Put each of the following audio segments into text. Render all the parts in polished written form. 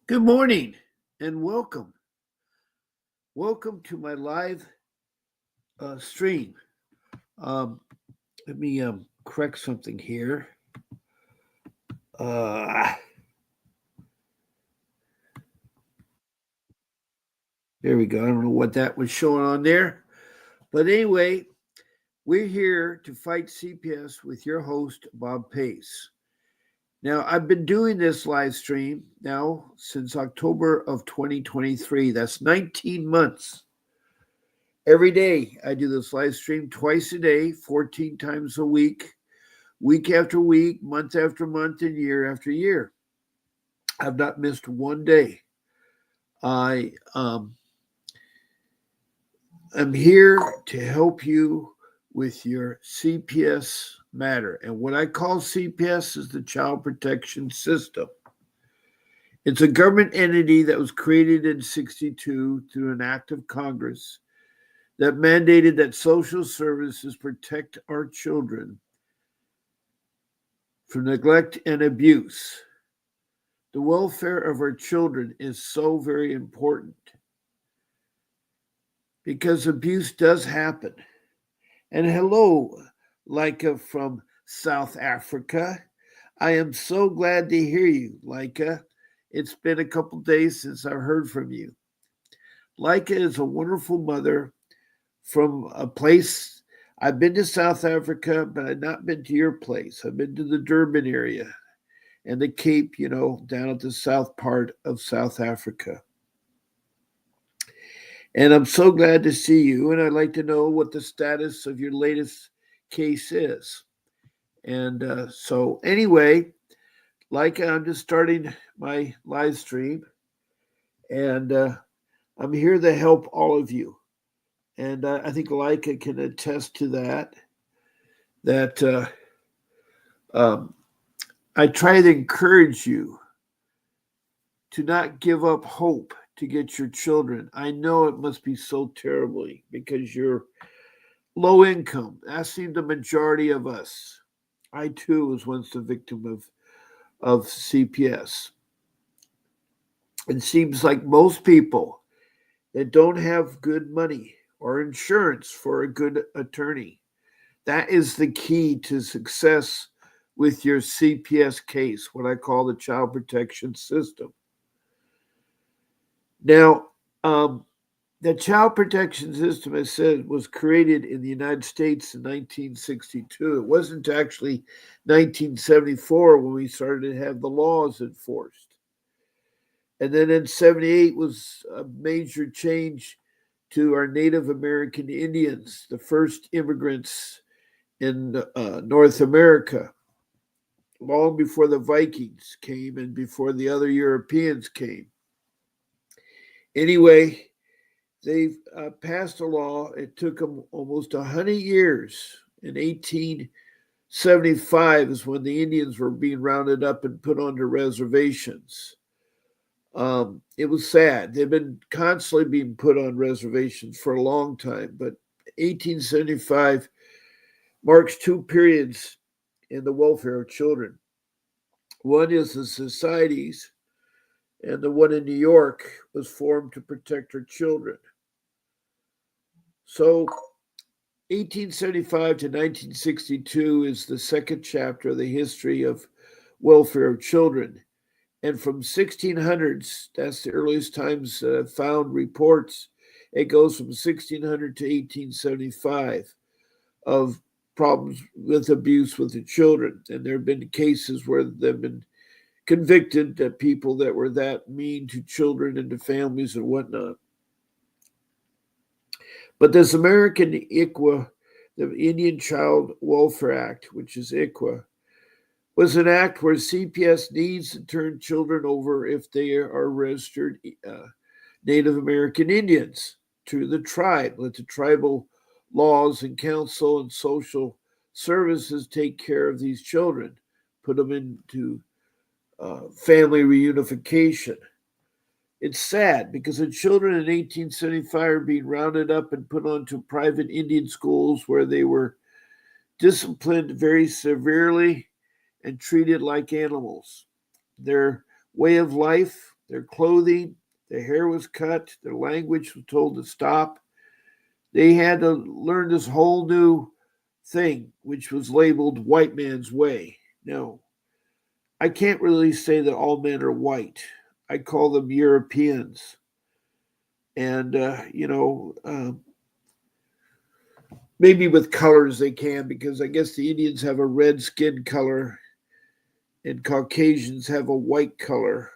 Good morning and welcome. Welcome to my live stream. Um, let me correct something here. Uh, there we go. I don't know what that was showing on there. But anyway, we're here to fight CPS with your host, Bob Pace. Now, I've been doing this live stream now since October of 2023. That's 19 months. Every day, I do this live stream twice a day, 14 times a week after week, month after month, and year after year. I've not missed one day. I am here to help you with your CPS matter. And what I call CPS is the Child Protection System. It's a government entity that was created in 1962 through an act of Congress that mandated that social services protect our children from neglect and abuse. The welfare of our children is so very important because abuse does happen. And hello, Leica from South Africa. I am so glad to hear you, Leica. It's been a couple days since I've heard from you. Leica is a wonderful mother from a place. I've been to South Africa, but I've not been to your place. I've been to the Durban area and the Cape, down at the south part of South Africa. And I'm so glad to see you. And I'd like to know what the status of your latest case is. And so, anyway, like I'm just starting my live stream, and I'm here to help all of you. And I think Leica can attest to that. That I try to encourage you to not give up hope to get your children. I know it must be so terribly because you're low income. That's the majority of us. I too was once the victim of CPS. It seems like most people that don't have good money or insurance for a good attorney. That is the key to success with your CPS case, what I call the Child Protection System. Now, the Child Protection System, as I said, was created in the United States in 1962. It wasn't actually 1974 when we started to have the laws enforced. And then in 78 was a major change to our Native American Indians, the first immigrants in North America, long before the Vikings came and before the other Europeans came. Anyway, they passed a law. It took them almost 100 years. In 1875 is when the Indians were being rounded up and put onto reservations. It was sad. They've been constantly being put on reservations for a long time, but 1875 marks two periods in the welfare of children. One is the societies, and the one in New York was formed to protect our children. So 1875 to 1962 is the second chapter of the history of welfare of children. And from 1600s, that's the earliest times found reports, it goes from 1600 to 1875 of problems with abuse with the children. And there have been cases where they've been convicted that people that were that mean to children and to families and whatnot. But this American ICWA, the Indian Child Welfare Act, which is ICWA, was an act where CPS needs to turn children over if they are registered Native American Indians to the tribe. Let the tribal laws and council and social services take care of these children, put them into family reunification. It's sad because the children in 1875 are being rounded up and put onto private Indian schools where they were disciplined very severely and treated like animals. Their way of life Their clothing, their hair was cut, their language was told to stop. They had to learn this whole new thing, which was labeled white man's way. No, I can't really say that all men are white. I call them Europeans. And, maybe with colors they can, because I guess the Indians have a red skin color and Caucasians have a white color.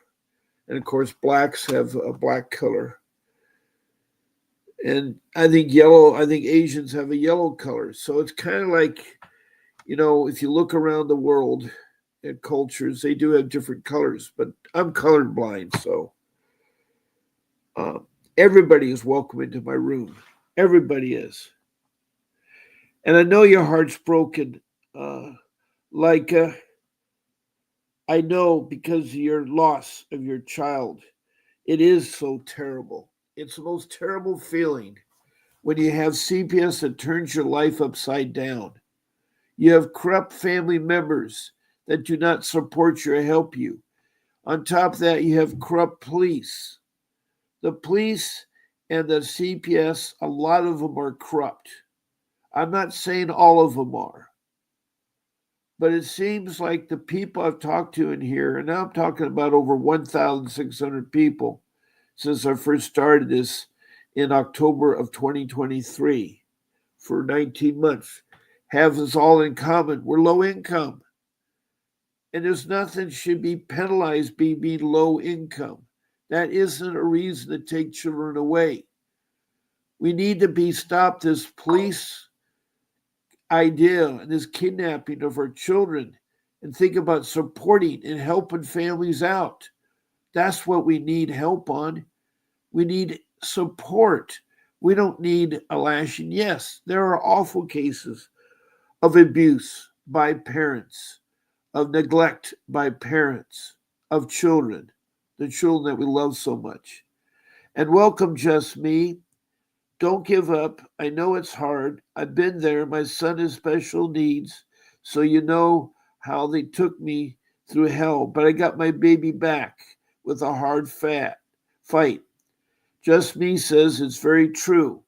And of course, blacks have a black color. And I think Asians have a yellow color. So it's kind of like, if you look around the world at cultures, they do have different colors, but I'm colorblind. So uh, everybody is welcome into my room. Everybody is. And I know your heart's broken, like I know, because of your loss of your child. It is so terrible. It's the most terrible feeling when you have CPS that turns your life upside down. You have corrupt family members that do not support you or help you. On top of that, you have corrupt police. The police and the CPS, a lot of them are corrupt. I'm not saying all of them are, but it seems like the people I've talked to in here, and now I'm talking about over 1,600 people since I first started this in October of 2023 for 19 months, have us all in common. We're low income. And there's nothing should be penalized being low income. That isn't a reason to take children away. We need to stop this police idea and this kidnapping of our children and think about supporting and helping families out. That's what we need help on. We need support. We don't need a lashing. Yes, there are awful cases of abuse by parents, of neglect by parents, of children, the children that we love so much. And welcome, Just Me. Don't give up. I know it's hard. I've been there. My son has special needs, so you know how they took me through hell. But I got my baby back with a hard fight. Just Me says it's very true.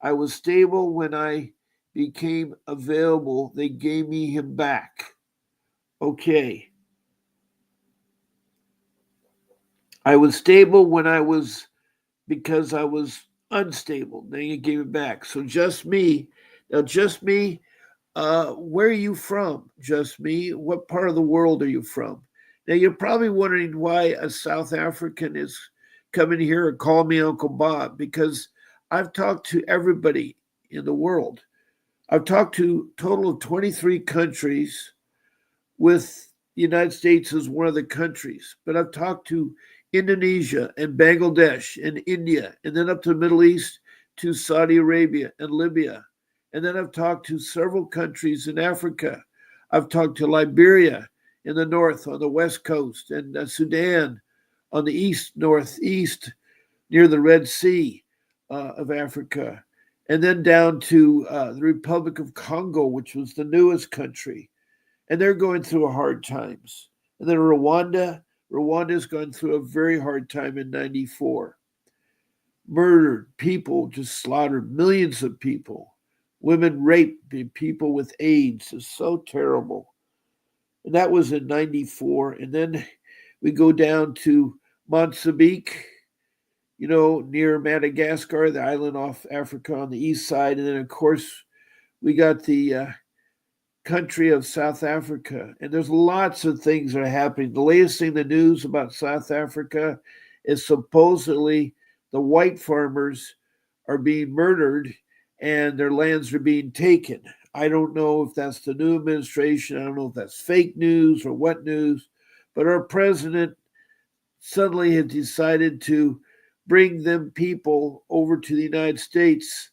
I was stable when I became available. They gave me him back. Okay. I was stable when I was because I was unstable. Then you gave it back. So Just Me. Now, Just Me, where are you from? Just Me. What part of the world are you from? Now, you're probably wondering why a South African is coming here and calling me Uncle Bob, because I've talked to everybody in the world. I've talked to a total of 23 countries, with the United States as one of the countries. But I've talked to Indonesia and Bangladesh and India, and then up to the Middle East to Saudi Arabia and Libya. And then I've talked to several countries in Africa. I've talked to Liberia in the north on the west coast, and Sudan on the east, northeast, near the Red Sea of Africa. And then down to the Republic of Congo, which was the newest country. And they're going through hard times. And then Rwanda's gone through a very hard time in 94. Murdered, people just slaughtered, millions of people. Women raped, people with AIDS. It's so terrible. And that was in 94. And then we go down to Mozambique, near Madagascar, the island off Africa on the east side. And then, of course, we got the country of South Africa. And there's lots of things that are happening. The latest thing in the news about South Africa is supposedly the white farmers are being murdered and their lands are being taken. I don't know if that's the new administration. I don't know if that's fake news or what news, but our president suddenly has decided to bring them people over to the United States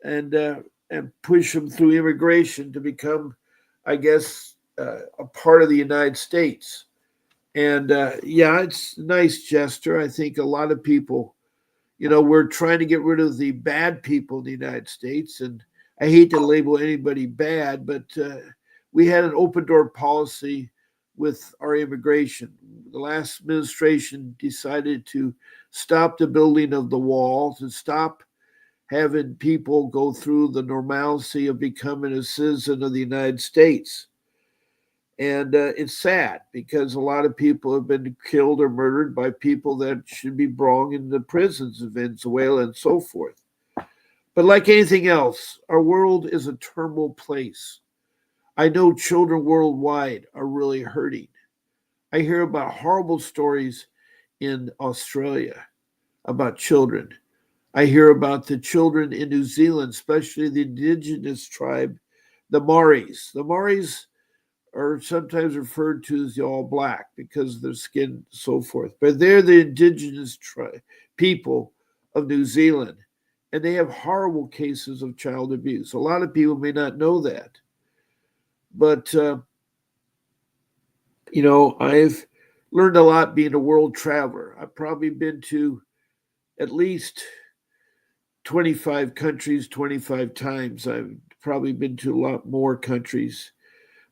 and push them through immigration to become, I guess, a part of the United States. And it's a nice gesture. I think a lot of people, we're trying to get rid of the bad people in the United States. And I hate to label anybody bad, but we had an open door policy with our immigration. The last administration decided to stop the building of the wall, to stop having people go through the normalcy of becoming a citizen of the United States. And it's sad because a lot of people have been killed or murdered by people that should be brought in the prisons of Venezuela and so forth. But like anything else, our world is a turmoil place. I know children worldwide are really hurting. I hear about horrible stories in Australia about children. I hear about the children in New Zealand, especially the indigenous tribe, the Maoris. The Maoris are sometimes referred to as the all black because of their skin and so forth. But they're the indigenous people of New Zealand, and they have horrible cases of child abuse. A lot of people may not know that. But, I've learned a lot being a world traveler. I've probably been to at least 25 countries 25 times. I've probably been to a lot more countries,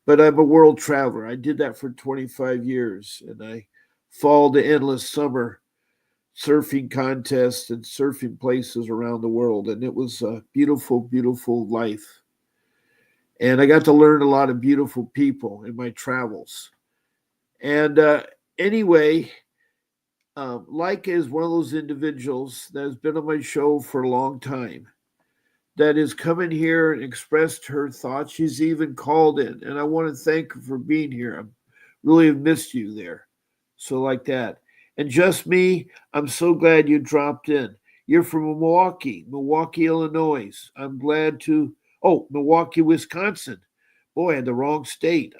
but I'm a world traveler. I did that for 25 years, and I followed the endless summer surfing contests and surfing places around the world, and it was a beautiful, beautiful life. And I got to learn a lot of beautiful people in my travels. And anyway, Leica is one of those individuals that has been on my show for a long time, that has come in here and expressed her thoughts. She's even called in, and I want to thank her for being here. I really have missed you there. So, like that. And just me, I'm so glad you dropped in. You're from Milwaukee, Illinois. I'm glad to, Milwaukee, Wisconsin. Boy, I had the wrong state.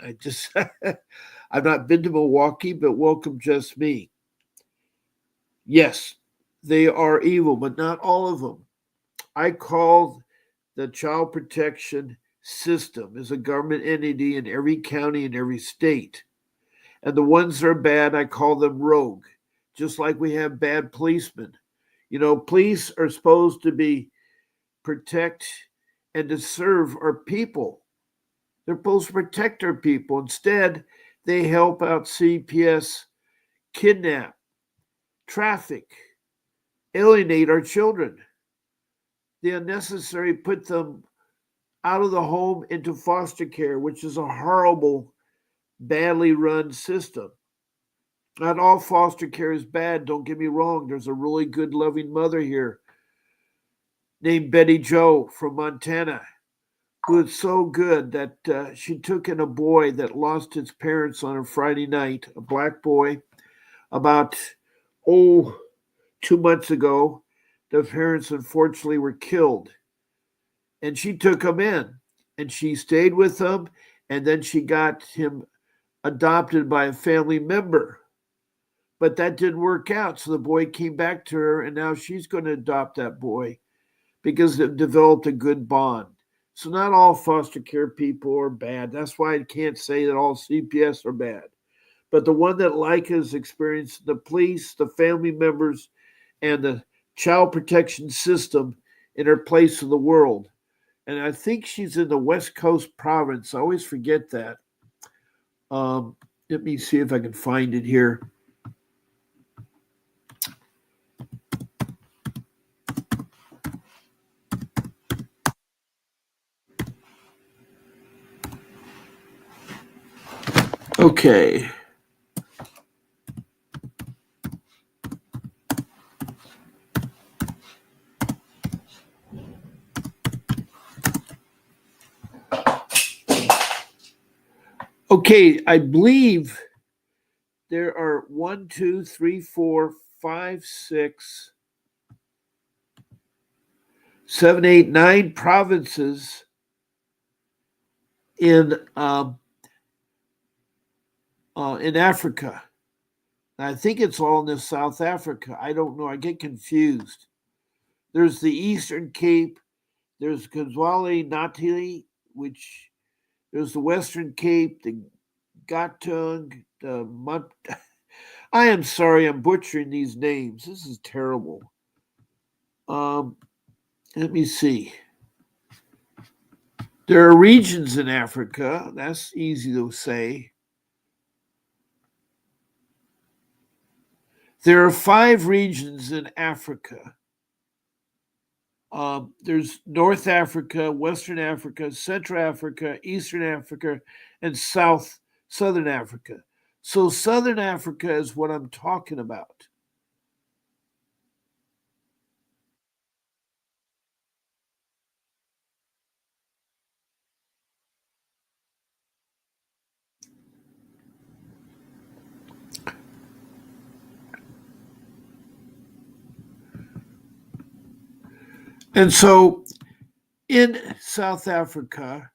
I've not been to Milwaukee, but welcome, just me. Yes, they are evil, but not all of them. I call the child protection system is a government entity in every county and every state. And the ones that are bad, I call them rogue, just like we have bad policemen. Police are supposed to be protect and to serve our people. They're supposed to protect our people. Instead, they help out CPS, kidnap, traffic, alienate our children. They unnecessarily put them out of the home into foster care, which is a horrible, badly run system. Not all foster care is bad, don't get me wrong. There's a really good, loving mother here named Betty Joe from Montana who is so good that she took in a boy that lost his parents on a Friday night, a black boy, about, 2 months ago. The parents unfortunately were killed. And she took him in and she stayed with him, and then she got him adopted by a family member. But that didn't work out. So the boy came back to her, and now she's going to adopt that boy because they've developed a good bond. So not all foster care people are bad. That's why I can't say that all CPS are bad. But the one that Leica has experienced, the police, the family members, and the child protection system in her place in the world. And I think she's in the West Coast province. I always forget that. Let me see if I can find it here. Okay. Okay, I believe there are 1, 2, 3, 4, 5, 6, 7, 8, 9 provinces in Africa. I think it's all in South Africa. I don't know. I get confused. There's the Eastern Cape. There's KwaZulu Natal, which there's the Western Cape, the Gauteng, the I am sorry, I'm butchering these names. This is terrible. Let me see. There are regions in Africa. That's easy to say. There are 5 regions in Africa. There's North Africa, Western Africa, Central Africa, Eastern Africa, and Southern Africa. So Southern Africa is what I'm talking about. And so in South Africa,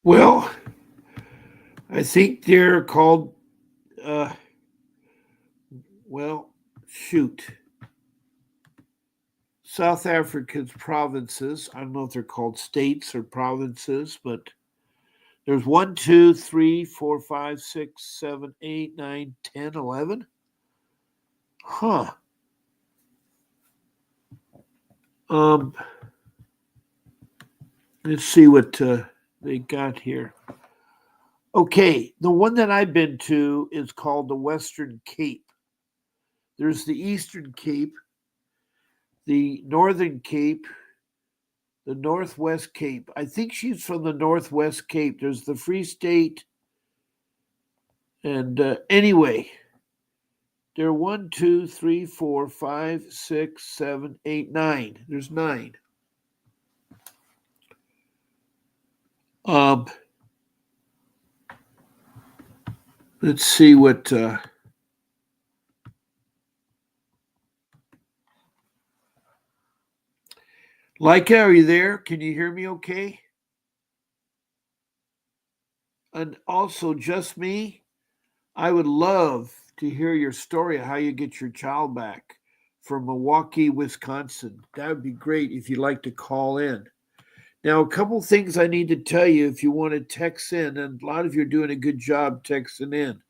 well, I think they're called, uh, well, shoot. South Africa's provinces. I don't know if they're called states or provinces, but there's 1, 2, 3, 4, 5, 6, 7, 8, 9, 10, 11. Huh. Um, let's see what they got here. Okay, the one that I've been to is called the Western Cape. There's the Eastern Cape, the Northern Cape, the Northwest Cape. I think she's from the Northwest Cape. There's the Free State. And anyway, there are 1, 2, 3, 4, 5, 6, 7, 8, 9. There's 9. Um, let's see what. Leica, are you there? Can you hear me okay? And also, just me, I would love to hear your story of how you get your child back from Milwaukee, Wisconsin. That would be great if you'd like to call in. Now, a couple things I need to tell you if you want to text in, and a lot of you are doing a good job texting in,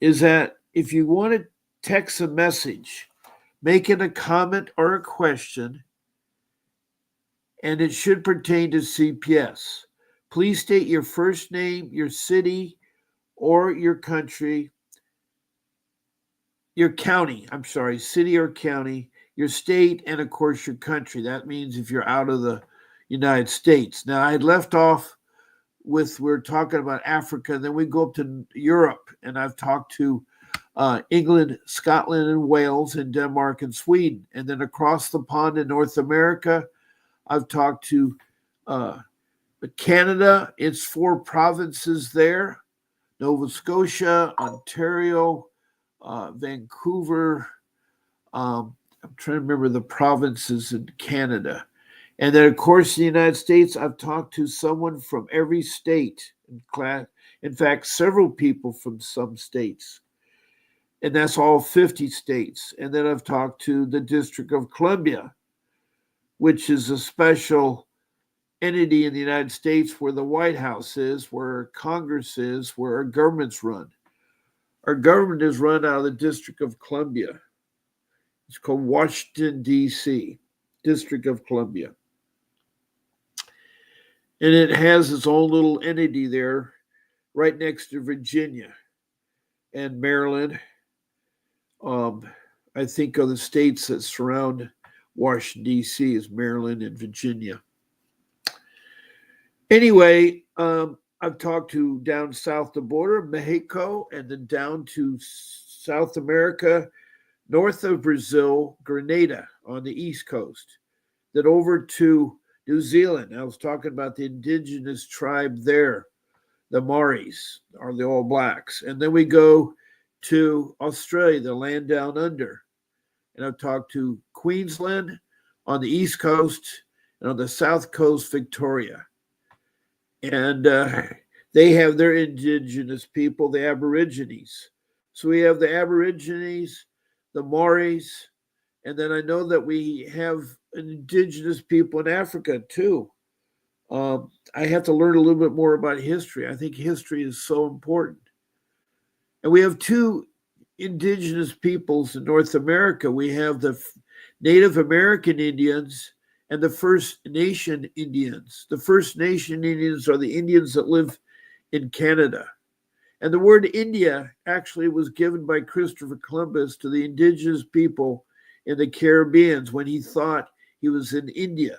is that if you want to text a message, make it a comment or a question, and it should pertain to CPS. Please state your first name, your city, or your country, your county, I'm sorry, city or county, your state, and of course your country. That means if you're out of the United States. Now, I had left off with, we're talking about Africa, then we go up to Europe, and I've talked to England, Scotland, and Wales, and Denmark and Sweden. And then across the pond in North America, I've talked to Canada, its 4 provinces there, Nova Scotia, Ontario, Vancouver. I'm trying to remember the provinces in Canada. And then, of course, the United States, I've talked to someone from every state. In fact, several people from some states. And that's all 50 states. And then I've talked to the District of Columbia, which is a special entity in the United States where the White House is, where Congress is, where our government's run. Our government is run out of the District of Columbia. It's called Washington, D.C., District of Columbia. And it has its own little entity there right next to Virginia and Maryland. I think of the states that surround Washington, D.C. is Maryland and Virginia. Anyway, I've talked to down south the border, Mexico, and then down to South America, north of Brazil, Grenada on the east coast. Then over to New Zealand. I was talking about the indigenous tribe there, the Maoris, or the All Blacks. And then we go to Australia, the land down under. And I've talked to Queensland on the East Coast and on the South Coast, Victoria. And they have their indigenous people, the Aborigines. So we have the Aborigines, the Maoris, and then I know that we have indigenous people in Africa too. I have to learn a little bit more about history. I think history is so important. And we have two indigenous peoples in North America. We have the Native American Indians and the First Nation Indians. The First Nation Indians are the Indians that live in Canada. And the word India actually was given by Christopher Columbus to the indigenous people in the Caribbean when he thought he was in India.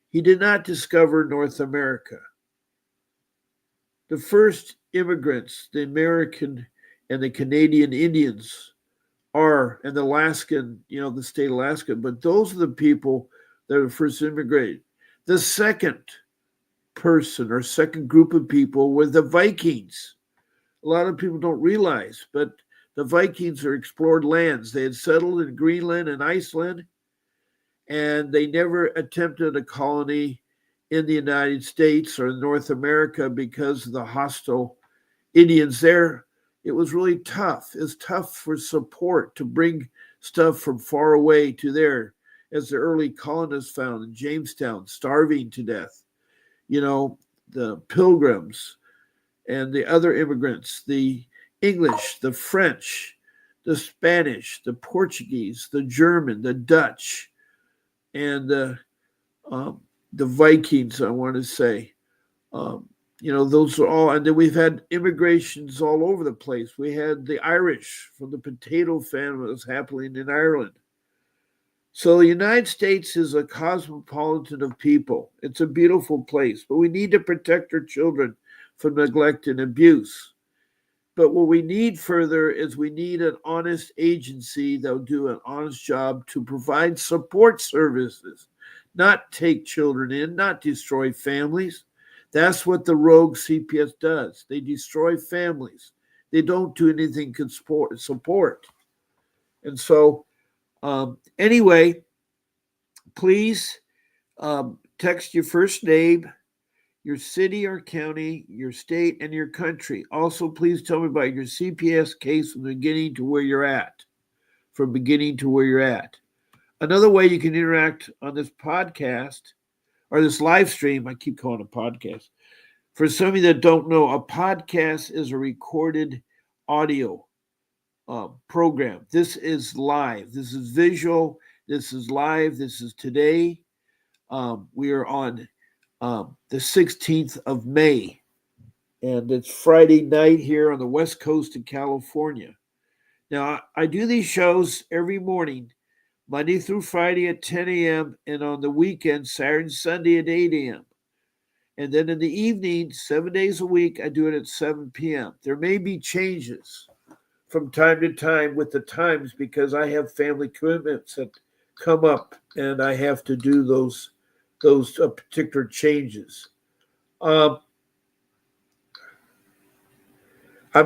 He did not discover North America. The first immigrants, the American and the Canadian Indians are, and the Alaskan, the state of Alaska, but those are the people that were first immigrated. The second person or second group of people were the Vikings. A lot of people don't realize, but the Vikings are explored lands. They had settled in Greenland and Iceland, and they never attempted a colony in the United States or North America because of the hostile Indians there. It was really tough. It's tough for support to bring stuff from far away to there, as the early colonists found in Jamestown, starving to death. The Pilgrims and the other immigrants, the English, the French, the Spanish, the Portuguese, the German, the Dutch, and the Vikings, I want to say. Those are all, and then we've had immigrations all over the place. We had the Irish from the potato famine that was happening in Ireland. So the United States is a cosmopolitan of people. It's a beautiful place, but we need to protect our children from neglect and abuse. But what we need further is we need an honest agency that will do an honest job to provide support services, not take children in, not destroy families. That's what the rogue CPS does. They destroy families. They don't do anything to support. And so, anyway, please text your first name, your city or county, your state, and your country. Also, please tell me about your CPS case from beginning to where you're at. From beginning to where you're at. Another way you can interact on this podcast or this live stream, I keep calling it a podcast. For some of you that don't know, a podcast is a recorded audio program. This is live. This is visual. This is live. This is today. We are on the 16th of May, and it's Friday night here on the West Coast of California. Now, I do these shows every morning, Monday through Friday at 10 a.m., and on the weekend, Saturday and Sunday at 8 a.m. And then in the evening, 7 days a week, I do it at 7 p.m. There may be changes from time to time with the times because I have family commitments that come up, and I have to do those particular changes. I'm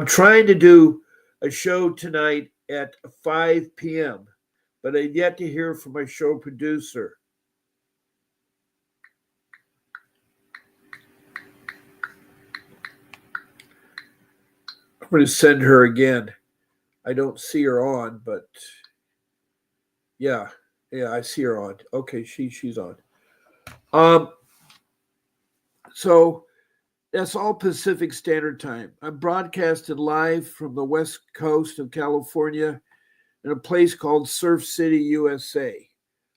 trying to do a show tonight at 5 p.m., but I've yet to hear from my show producer. I'm going to send her again. I don't see her on, but yeah, I see her on. Okay, she's on. So that's all Pacific Standard Time. I'm broadcasting live from the West Coast of California in a place called Surf City, USA.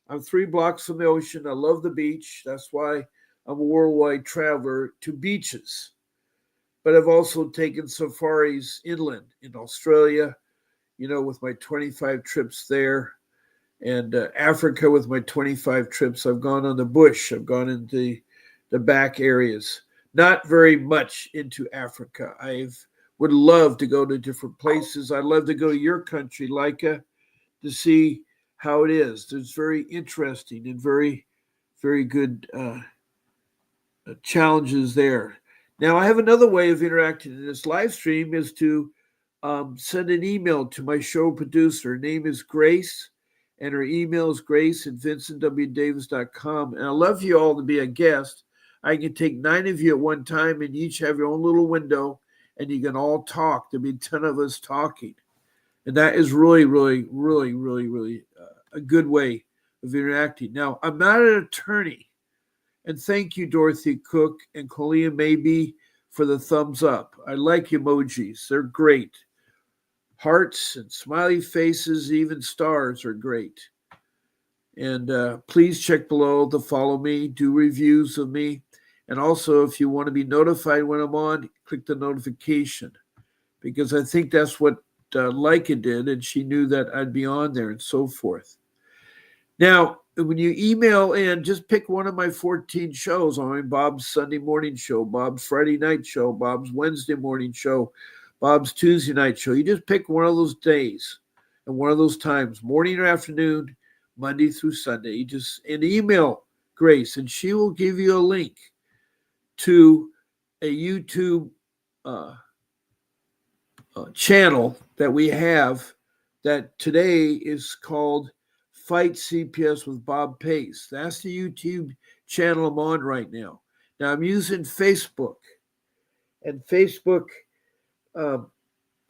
I'm 3 blocks from the ocean. I love the beach. That's why I'm a worldwide traveler to beaches. But I've also taken safaris inland in Australia, with my 25 trips there, and Africa with my 25 trips. I've gone on the bush. I've gone into the back areas. Not very much into Africa. I would love to go to different places. I'd love to go to your country, Leica, to see how it is. It's very interesting and very very good challenges there. Now, I have another way of interacting in this live stream is to send an email to my show producer. Her name is Grace, and her email is grace@vincentwdavis.com. And I'd love for you all to be a guest. I can take 9 of you at one time, and you each have your own little window, and you can all talk. There'll be 10 of us talking. And that is really, really, really, really, really a good way of interacting. Now, I'm not an attorney. And thank you, Dorothy Cook and Colleen Maybe, for the thumbs up. I like emojis. They're great. Hearts and smiley faces, even stars are great. And please check below to follow me, do reviews of me. And also, if you want to be notified when I'm on, click the notification. Because I think that's what Leica did, and she knew that I'd be on there and so forth. Now, when you email in, just pick one of my 14 shows. I'm Bob's Sunday morning show, Bob's Friday night show, Bob's Wednesday morning show, Bob's Tuesday night show. You just pick one of those days and one of those times, morning or afternoon, Monday through Sunday. You just email Grace, and she will give you a link to a YouTube channel that we have that today is called Fight CPS with Bob Pace. That's the YouTube channel I'm on right now. Now I'm using Facebook, and Facebook, I'm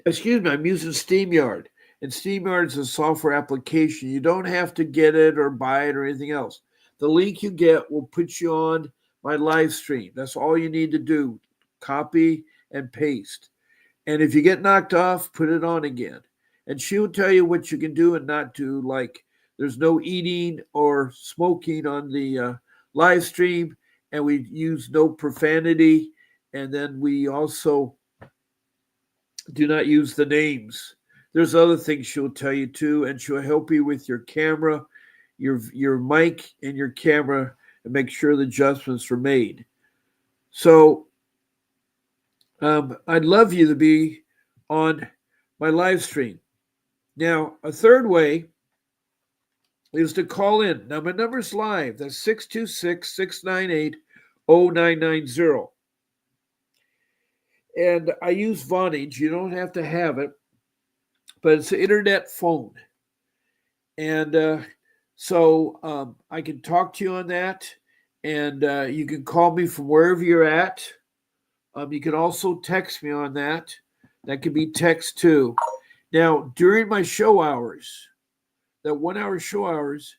using StreamYard, and StreamYard is a software application. You don't have to get it or buy it or anything else. The link you get will put you on my live stream. That's all you need to do. Copy and paste. And if you get knocked off, put it on again. And she will tell you what you can do and not do. Like there's no eating or smoking on the live stream, and we use no profanity. And then we also do not use the names. There's other things she'll tell you too, and she'll help you with your camera, your mic, and your camera, and make sure the adjustments are made. So I'd love you to be on my live stream. Now, a third way is to call in. Now, my number's live. That's 626-698-0990. And I use Vonage. You don't have to have it, but it's an internet phone. And so I can talk to you on that, and you can call me from wherever you're at. You can also text me on that. That could be text too. Now, during my show hours, that 1 hour show hours,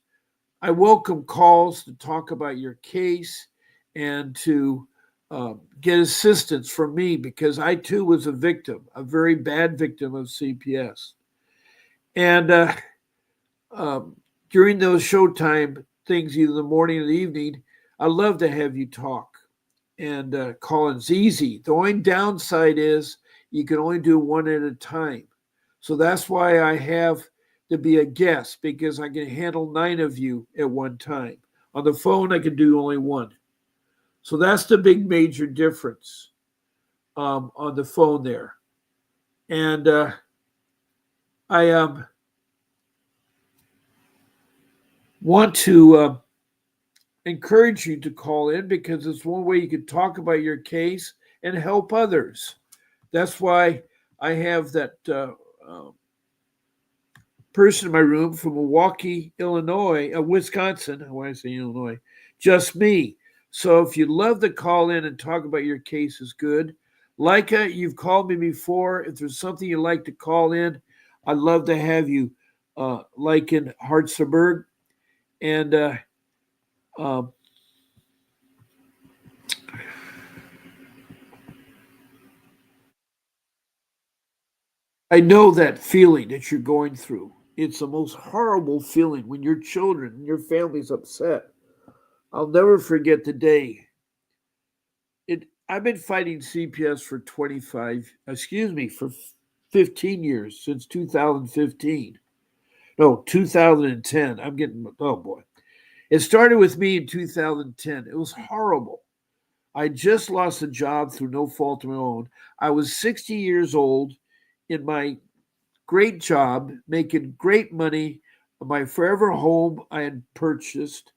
I welcome calls to talk about your case and to get assistance from me, because I too was a victim, a very bad victim of CPS. And during those showtime things, either the morning or the evening, I love to have you talk. And call-in's easy. The only downside is you can only do one at a time. So that's why I have to be a guest, because I can handle 9 of you at one time. On the phone, I can do only one. So that's the big major difference on the phone there. And I want to encourage you to call in, because it's one way you can talk about your case and help others. That's why I have that person in my room from Milwaukee, Wisconsin. Why I say Illinois? Just me. So if you'd love to call in and talk about your case, is good. Leica, you've called me before. If there's something you'd like to call in, I'd love to have you, like in Hartzenberg. And I know that feeling that you're going through. It's the most horrible feeling when your children and your family's upset. I'll never forget the day. I've been fighting CPS for 15 years, since 2015. No, 2010. Oh boy. It started with me in 2010. It was horrible. I just lost a job through no fault of my own. I was 60 years old in my great job, making great money. My forever home I had purchased.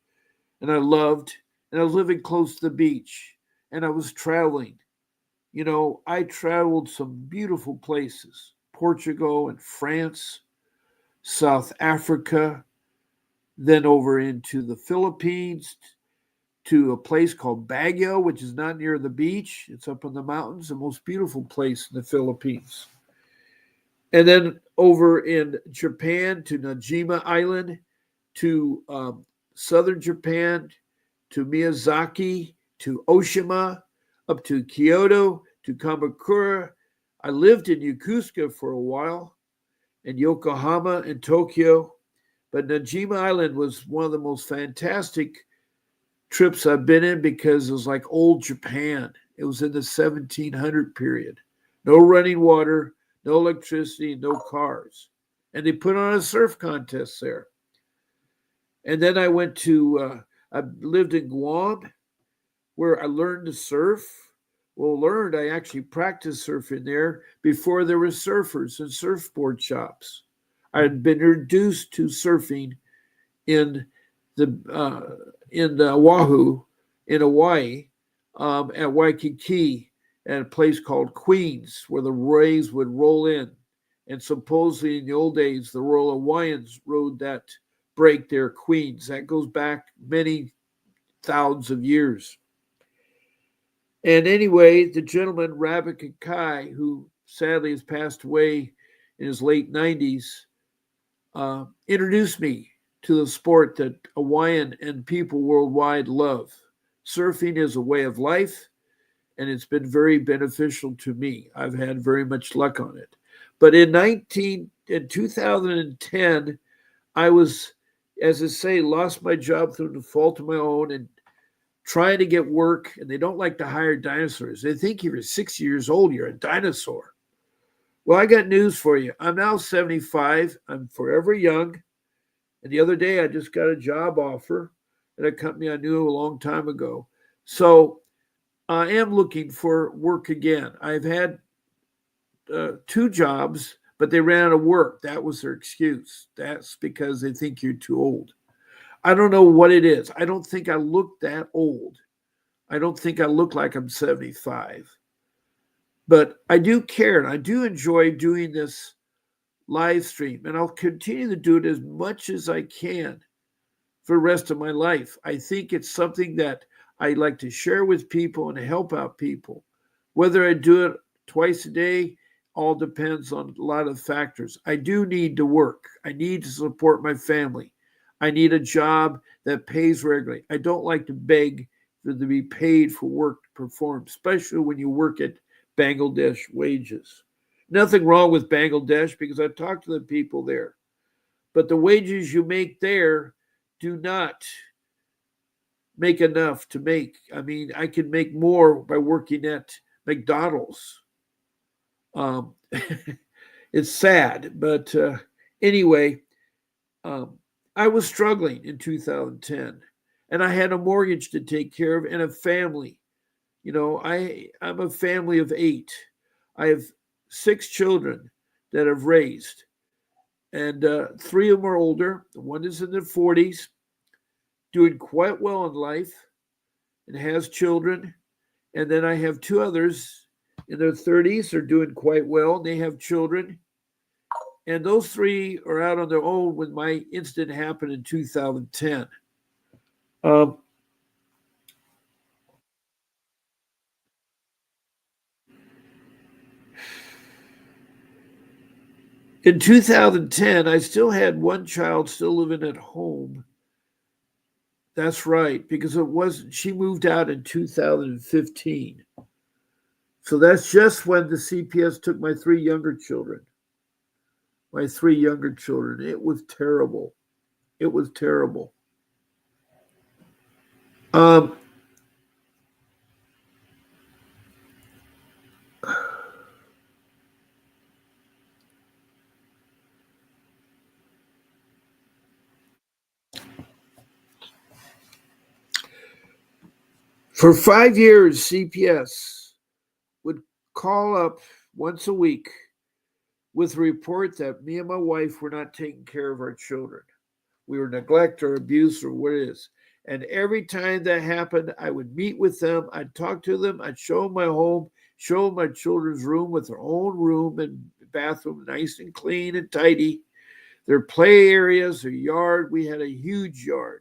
and I loved, and I was living close to the beach, and I was traveling. I traveled some beautiful places: Portugal and France, South Africa, then over into the Philippines to a place called Baguio, which is not near the beach. It's up in the mountains, the most beautiful place in the Philippines. And then over in Japan to Najima Island, to southern Japan, to Miyazaki, to Oshima, up to Kyoto, to Kamakura. I lived in Yokosuka for a while, and Yokohama and Tokyo. But Najima Island was one of the most fantastic trips I've been in because it was like old Japan. It was in the 1700 period. No running water, no electricity, no cars. And they put on a surf contest there. And then I lived in Guam where I learned to surf. I actually practiced surfing there before there were surfers and surfboard shops. I had been introduced to surfing in the Oahu, in Hawaii, at Waikiki, at a place called Queens, where the waves would roll in. And supposedly in the old days, the Royal Hawaiians rode that break there, Queens. That goes back many thousands of years. And anyway, the gentleman, Rabbit Kai, who sadly has passed away in his late 90s, introduced me to the sport that Hawaiian and people worldwide love. Surfing is a way of life, and it's been very beneficial to me. I've had very much luck on it. But in 2010, I was, as I say, lost my job through no fault of my own and trying to get work, and they don't like to hire dinosaurs. They think if you're 60 years old, you're a dinosaur. Well, I got news for you. I'm now 75. I'm forever young. And the other day, I just got a job offer at a company I knew a long time ago. So I am looking for work again. I've had two jobs, but they ran out of work. That was their excuse. That's because they think you're too old. I don't know what it is. I don't think I look that old. I don't think I look like I'm 75. But I do care, and I do enjoy doing this live stream, and I'll continue to do it as much as I can for the rest of my life. I think it's something that I like to share with people and help out people. Whether I do it twice a day, all depends on a lot of factors. I do need to work. I need to support my family. I need a job that pays regularly. I don't like to beg for to be paid for work to perform, especially when you work at Bangladesh wages. Nothing wrong with Bangladesh because I talked to the people there. But the wages you make there do not make enough to make. I mean, I can make more by working at McDonald's. Um, it's sad, but anyway, um, I was struggling in 2010, and I had a mortgage to take care of and a family. I'm a family of 8. I have 6 children that I've raised, and 3 of them are older. One is in their 40s, doing quite well in life, and has children. And then I have 2 others in their 30s are doing quite well, and they have children. And those 3 are out on their own when my incident happened in 2010. Um, in 2010, I still had one child still living at home. That's right, because she moved out in 2015. So that's just when the CPS took my 3 younger children. My 3 younger children. It was terrible. It was terrible. Um, for 5 years, CPS would call up once a week with a report that me and my wife were not taking care of our children. We were neglect or abuse or what it is. And every time that happened, I would meet with them. I'd talk to them. I'd show them my home, show them my children's room with their own room and bathroom, nice and clean and tidy. Their play areas, their yard. We had a huge yard.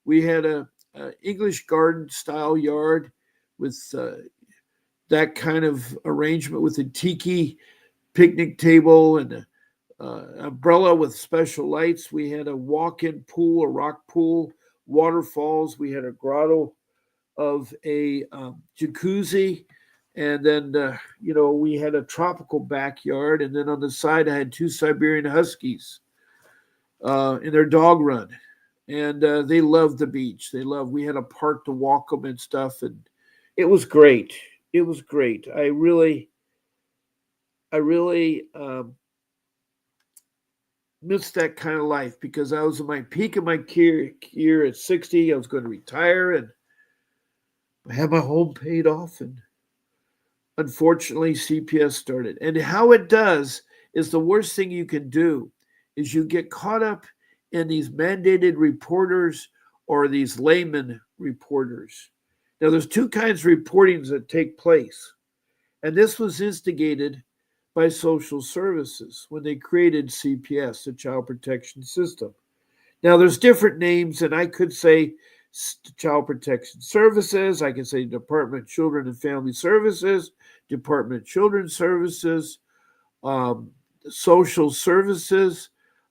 We had a English garden style yard with that kind of arrangement with a tiki picnic table and a umbrella with special lights. We had a walk-in pool, a rock pool, waterfalls. We had a grotto of a jacuzzi, and then we had a tropical backyard. And then on the side, I had two Siberian Huskies in their dog run, and they loved the beach. We had a park to walk them and stuff, and it was great. It was great. I really missed that kind of life because I was in my peak of my career at 60. I was going to retire and I had my home paid off, and unfortunately CPS started. And how it does is the worst thing you can do is you get caught up in these mandated reporters or these layman reporters. Now there's two kinds of reportings that take place. And this was instigated by social services when they created CPS, the Child Protection System. Now, there's different names, and I could say Child Protection Services, I could say Department of Children and Family Services, Department of Children's Services, Social Services,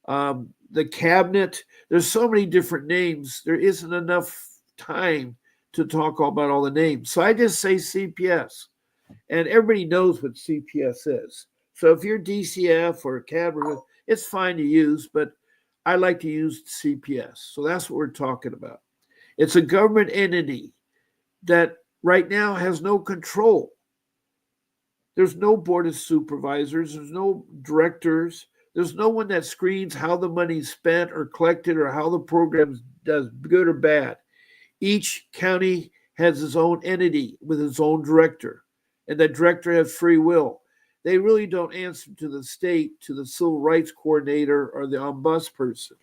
the Cabinet. There's so many different names. There isn't enough time to talk about all the names. So I just say CPS, and everybody knows what CPS is. So if you're DCF or Cabinet, it's fine to use, but I like to use CPS. So that's what we're talking about. It's a government entity that right now has no control. There's no board of supervisors. There's no directors. There's no one that screens how the money's spent or collected or how the program does good or bad. Each county has its own entity with its own director, and that director has free will. They really don't answer to the state, to the civil rights coordinator or the ombudsperson.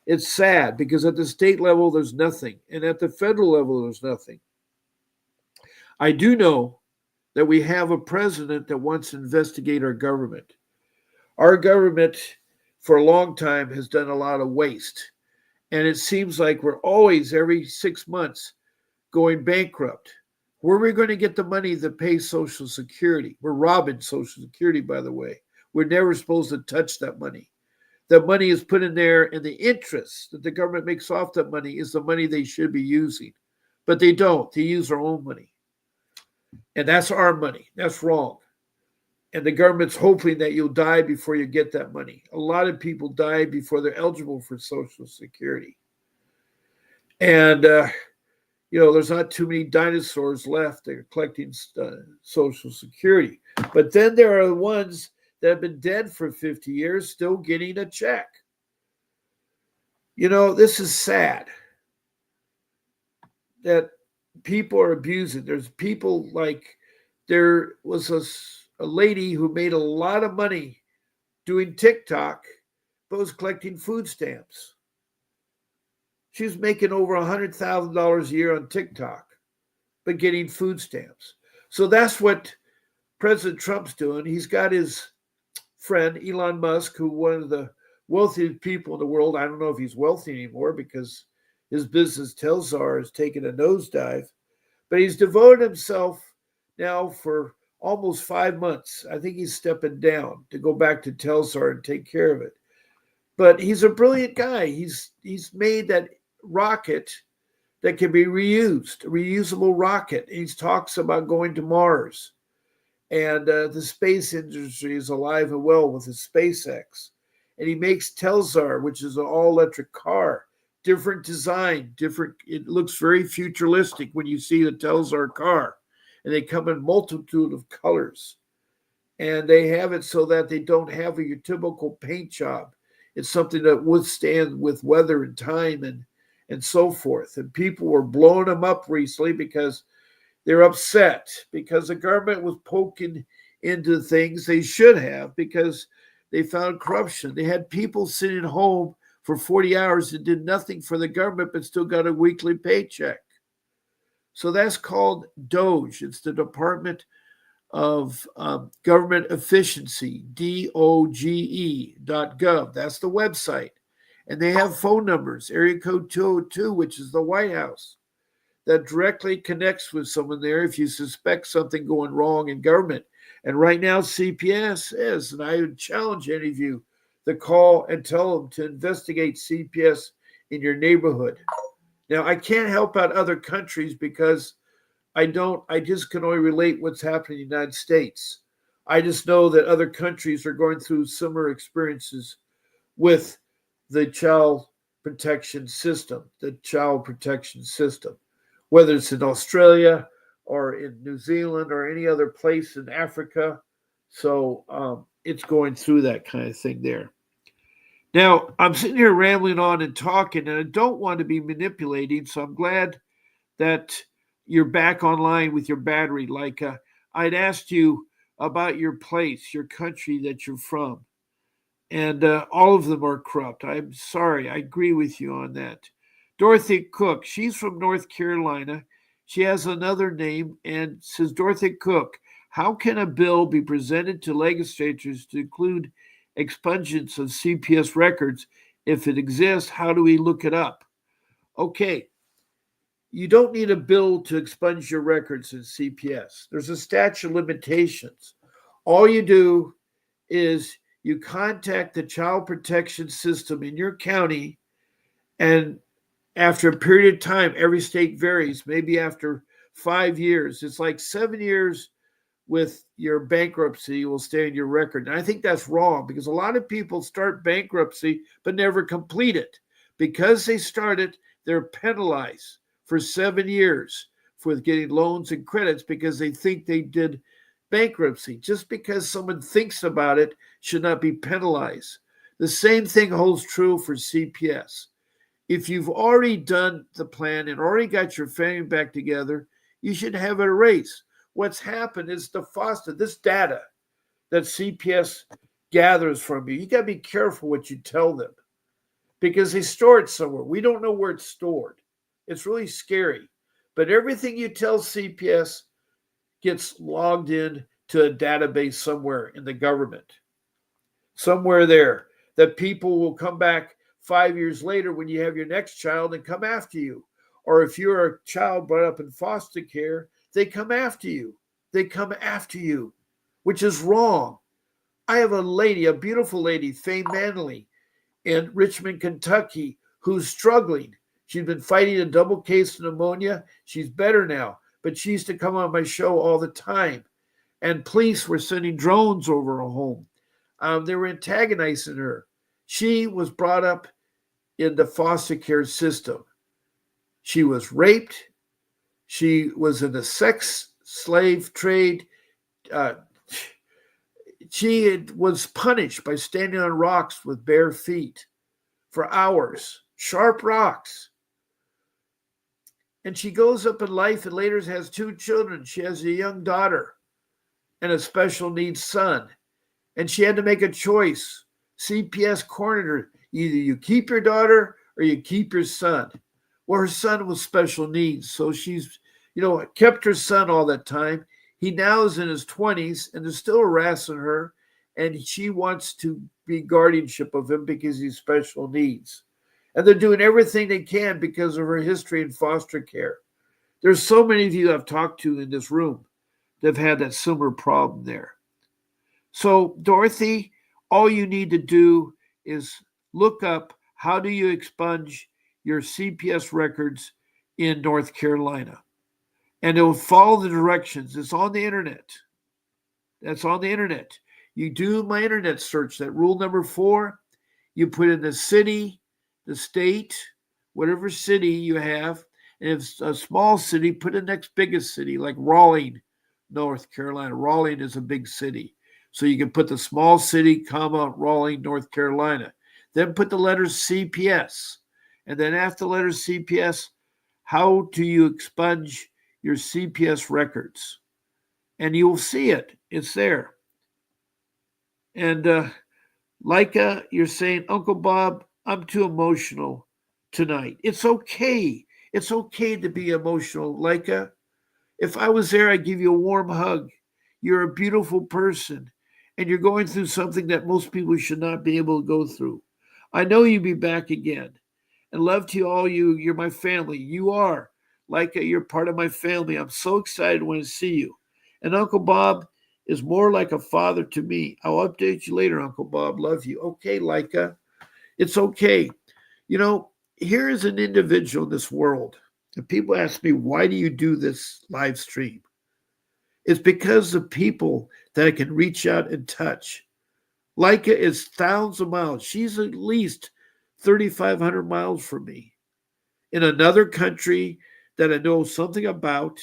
It's sad because at the state level, there's nothing. And at the federal level, there's nothing. I do know that we have a president that wants to investigate our government. Our government, for a long time, has done a lot of waste. And it seems like we're always, every 6 months, going bankrupt. Where are we going to get the money that pays Social Security? We're robbing Social Security, by the way. We're never supposed to touch that money. That money is put in there, and the interest that the government makes off that money is the money they should be using. But they don't. They use their own money. And that's our money. That's wrong. And the government's hoping that you'll die before you get that money. A lot of people die before they're eligible for Social Security. And, there's not too many dinosaurs left that are collecting Social Security. But then there are the ones that have been dead for 50 years still getting a check. This is sad that people are abusing. There's people like there was a lady who made a lot of money doing TikTok, but was collecting food stamps. She was making over $100,000 a year on TikTok, but getting food stamps. So that's what President Trump's doing. He's got his friend, Elon Musk, who one of the wealthiest people in the world. I don't know if he's wealthy anymore because his business Telstar has taken a nosedive, but he's devoted himself now for almost 5 months. I think he's stepping down to go back to Telstar and take care of it. But he's a brilliant guy. He's made that rocket that can be reused, a reusable rocket. He talks about going to Mars. And the space industry is alive and well with his SpaceX. And he makes Telstar, which is an all-electric car, different design, different. It looks very futuristic when you see the Telstar car. And they come in multitude of colors. And they have it so that they don't have your typical paint job. It's something that withstands with weather and time and so forth. And people were blowing them up recently because they're upset because the government was poking into things they should have because they found corruption. They had people sitting home for 40 hours and did nothing for the government but still got a weekly paycheck. So that's called DOGE. It's the Department of Government Efficiency, DOGE.gov. That's the website. And they have phone numbers, area code 202, which is the White House, that directly connects with someone there if you suspect something going wrong in government. And right now, CPS is, and I would challenge any of you to call and tell them to investigate CPS in your neighborhood. Now, I can't help out other countries because I just can only relate what's happening in the United States. I just know that other countries are going through similar experiences with the child protection system, whether it's in Australia or in New Zealand or any other place in Africa. So it's going through that kind of thing there. Now, I'm sitting here rambling on and talking, and I don't want to be manipulating, so I'm glad that you're back online with your battery. Like I'd asked you about your place, your country that you're from, and all of them are corrupt. I'm sorry. I agree with you on that. Dorothy Cook, she's from North Carolina. She has another name and says, Dorothy Cook, how can a bill be presented to legislatures to include expungence of CPS records? If it exists, how do we look it up? Okay, you don't need a bill to expunge your records in CPS. There's a statute of limitations. All you do is you contact the child protection system in your county, and after a period of time, every state varies, maybe after 5 years, it's like 7 years with your bankruptcy will stay in your record. And I think that's wrong because a lot of people start bankruptcy but never complete it. Because they started, they're penalized for 7 years for getting loans and credits because they think they did bankruptcy. Just because someone thinks about it should not be penalized. The same thing holds true for CPS. If you've already done the plan and already got your family back together, you should have it erased. What's happened is this data that CPS gathers from you, you got to be careful what you tell them because they store it somewhere. We don't know where it's stored. It's really scary. But everything you tell CPS gets logged in to a database somewhere in the government, somewhere there, that people will come back 5 years later when you have your next child and come after you. Or if you're a child brought up in foster care, they come after you. Which is wrong. I have a beautiful lady, Faye Manley, in Richmond, Kentucky, who's struggling. She's been fighting a double case of pneumonia. She's better now, but she used to come on my show all the time. And police were sending drones over her home. They were antagonizing her. She was brought up in the foster care system. She was raped. She was in the sex slave trade. She was punished by standing on rocks with bare feet for hours, sharp rocks. And she goes up in life and later has 2 children. She has a young daughter and a special needs son. And she had to make a choice. CPS cornered her. Either you keep your daughter or you keep your son. Well, her son was special needs. So she's, kept her son all that time. He now is in his 20s and they're still harassing her. And she wants to be guardianship of him because he's special needs. And they're doing everything they can because of her history in foster care. There's so many of you I've talked to in this room that have had that similar problem there. So, Dorothy, all you need to do is look up how do you expunge your CPS records in North Carolina. And it will follow the directions. It's on the internet. That's on the internet. You do my internet search, that rule number 4. You put in the city, the state, whatever city you have. And if it's a small city, put the next biggest city, like Raleigh, North Carolina. Raleigh is a big city. So you can put the small city, Raleigh, North Carolina. Then put the letters CPS. And then after the letters CPS, how do you expunge your CPS records? And you'll see it. It's there. And you're saying, Uncle Bob, I'm too emotional tonight. It's okay. It's okay to be emotional, Leica. If I was there, I'd give you a warm hug. You're a beautiful person, and you're going through something that most people should not be able to go through. I know you'll be back again. And love to all you. You're my family. You are. Leica, you're part of my family. I'm so excited when I see you. And Uncle Bob is more like a father to me. I'll update you later, Uncle Bob. Love you. Okay, Leica. It's okay. You know, here is an individual in this world. And people ask me, why do you do this live stream? It's because the people that I can reach out and touch. Leica is thousands of miles. She's at least 3,500 miles from me in another country that I know something about,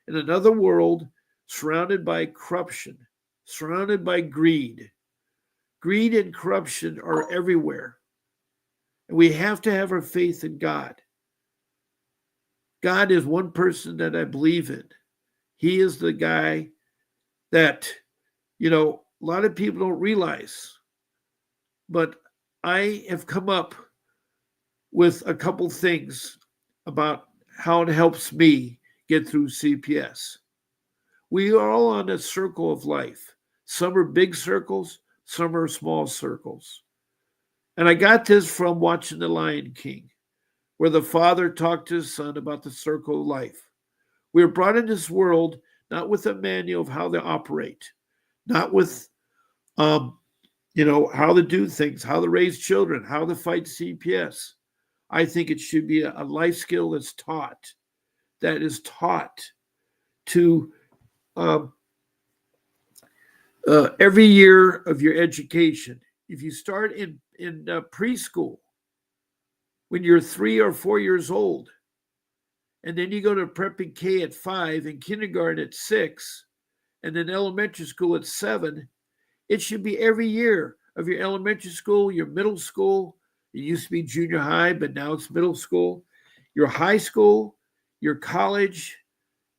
in another world, surrounded by corruption, surrounded by greed. Greed and corruption are everywhere. And we have to have our faith in God. God is one person that I believe in. He is the guy that, a lot of people don't realize. But I have come up with a couple things about how it helps me get through CPS. We are all on a circle of life. Some are big circles, some are small circles. And I got this from watching The Lion King, where the father talked to his son about the circle of life. We are brought into this world not with a manual of how to operate, not with, how to do things, how to raise children, how to fight CPS. I think it should be a life skill that is taught to every year of your education. If you start in preschool when you're 3 or 4 years old, and then you go to prepping K at 5 and kindergarten at 6, and then elementary school at 7, it should be every year of your elementary school, your middle school. It used to be junior high, but now it's middle school. Your high school, your college,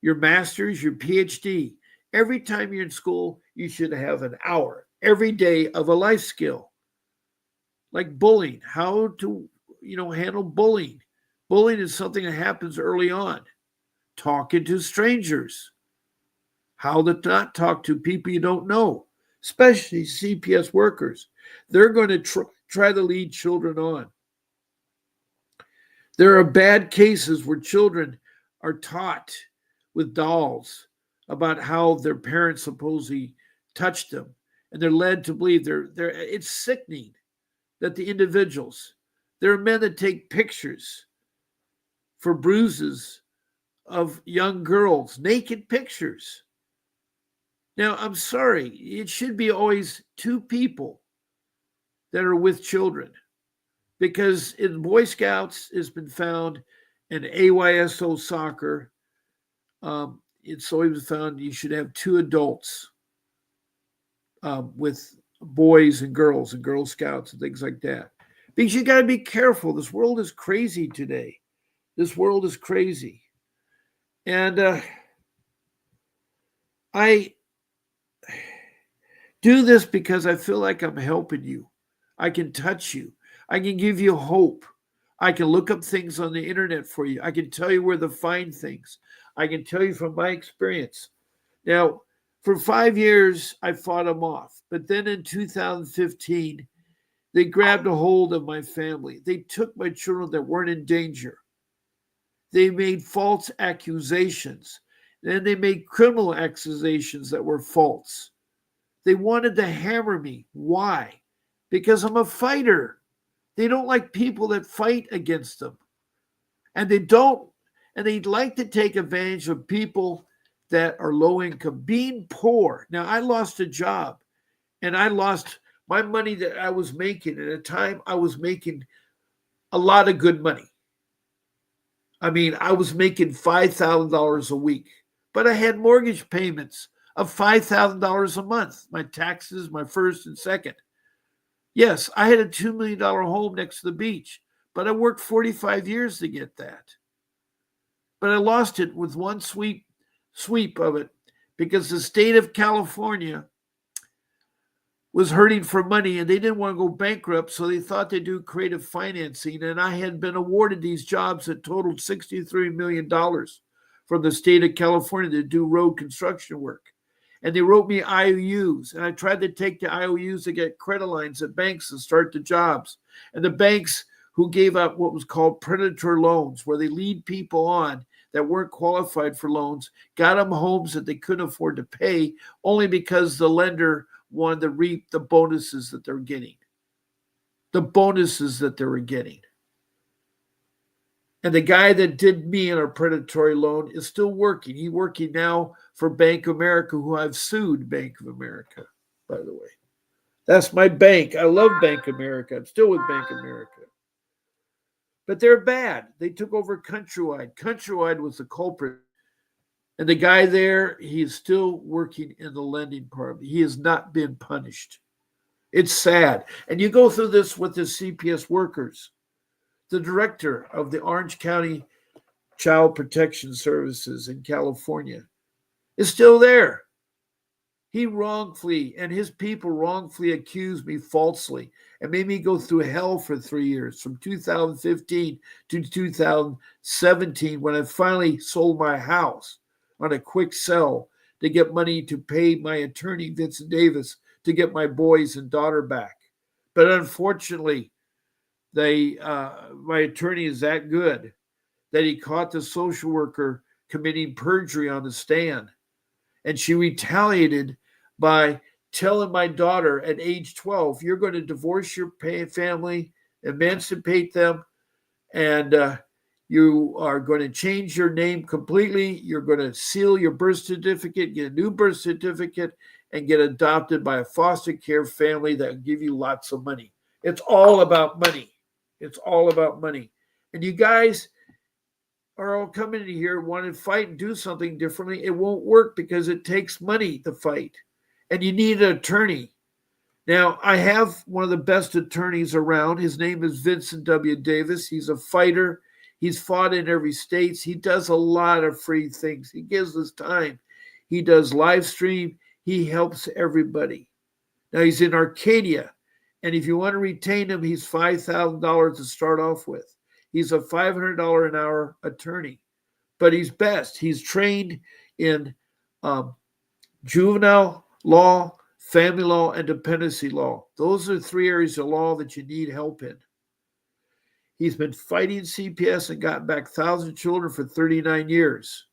your master's, your PhD. Every time you're in school, you should have an hour every day of a life skill. Like bullying, how to, handle bullying. Bullying is something that happens early on. Talking to strangers. How to not talk to people you don't know, especially CPS workers. They're going to try to lead children on. There are bad cases where children are taught with dolls about how their parents supposedly touched them, and they're led to believe it's sickening that the individuals, there are men that take pictures for bruises of young girls, naked pictures. Now, I'm sorry, it should be always two people that are with children, because in Boy Scouts it's been found, in AYSO soccer, it's always found you should have two adults with boys and Girl Scouts and things like that. Because you got to be careful. This world is crazy today. This world is crazy. And I do this because I feel like I'm helping you. I can touch you. I can give you hope. I can look up things on the internet for you. I can tell you where to find things. I can tell you from my experience. Now, for 5 years, I fought them off. But then in 2015, they grabbed a hold of my family. They took my children that weren't in danger. They made false accusations. Then they made criminal accusations that were false. They wanted to hammer me. Why? Because I'm a fighter. They don't like people that fight against them. And they'd like to take advantage of people that are low income, being poor. Now, I lost a job, and I lost my money that I was making. At a time, I was making a lot of good money. I mean, I was making $5,000 a week, but I had mortgage payments of $5,000 a month, my taxes, my first and second. Yes, I had a $2 million home next to the beach, but I worked 45 years to get that. But I lost it with one sweep of it, because the state of California was hurting for money and they didn't want to go bankrupt, so they thought they'd do creative financing. And I had been awarded these jobs that totaled $63 million from the state of California to do road construction work. And they wrote me IOUs, and I tried to take the IOUs to get credit lines at banks and start the jobs. And the banks who gave up what was called predatory loans, where they lead people on that weren't qualified for loans, got them homes that they couldn't afford to pay only because the lender wanted to reap the bonuses that they're getting. The bonuses that they were getting. And the guy that did me in a predatory loan is still working. He's working now for Bank of America, who I've sued Bank of America, by the way. That's my bank. I love Bank of America. I'm still with Bank of America. But they're bad. They took over Countrywide. Countrywide was the culprit. And the guy there, he is still working in the lending part. He has not been punished. It's sad. And you go through this with the CPS workers. The director of the Orange County Child Protection Services in California is still there. He wrongfully, and his people wrongfully accused me falsely and made me go through hell for 3 years, from 2015 to 2017, when I finally sold my house on a quick sell to get money to pay my attorney, Vincent Davis, to get my boys and daughter back. But unfortunately, my attorney is that good that he caught the social worker committing perjury on the stand. And she retaliated by telling my daughter at age 12, you're going to divorce your family, emancipate them, and you are going to change your name completely. You're going to seal your birth certificate, get a new birth certificate, and get adopted by a foster care family that will give you lots of money. It's all about money. It's all about money. And you guys are all coming in here wanting to fight and do something differently. It won't work because it takes money to fight. And you need an attorney. Now, I have one of the best attorneys around. His name is Vincent W. Davis. He's a fighter. He's fought in every state. He does a lot of free things. He gives us time. He does live stream. He helps everybody. Now, he's in Arcadia. And if you want to retain him, he's $5,000 to start off with. He's a $500 an hour attorney, but he's best. He's trained in juvenile law, family law, and dependency law. Those are 3 areas of law that you need help in. He's been fighting CPS and gotten back 1,000 children for 39 years.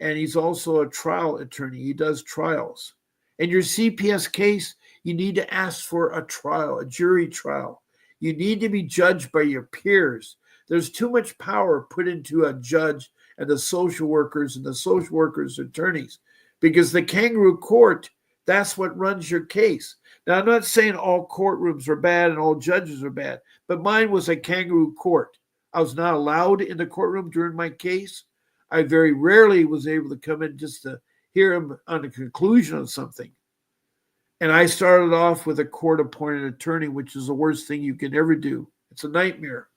And he's also a trial attorney. He does trials. And your CPS case, you need to ask for a trial, a jury trial. You need to be judged by your peers. There's too much power put into a judge and the social workers and the social workers' attorneys, because the kangaroo court, that's what runs your case. Now, I'm not saying all courtrooms are bad and all judges are bad, but mine was a kangaroo court. I was not allowed in the courtroom during my case. I very rarely was able to come in just to hear him on the conclusion of something. And I started off with a court-appointed attorney, which is the worst thing you can ever do. It's a nightmare.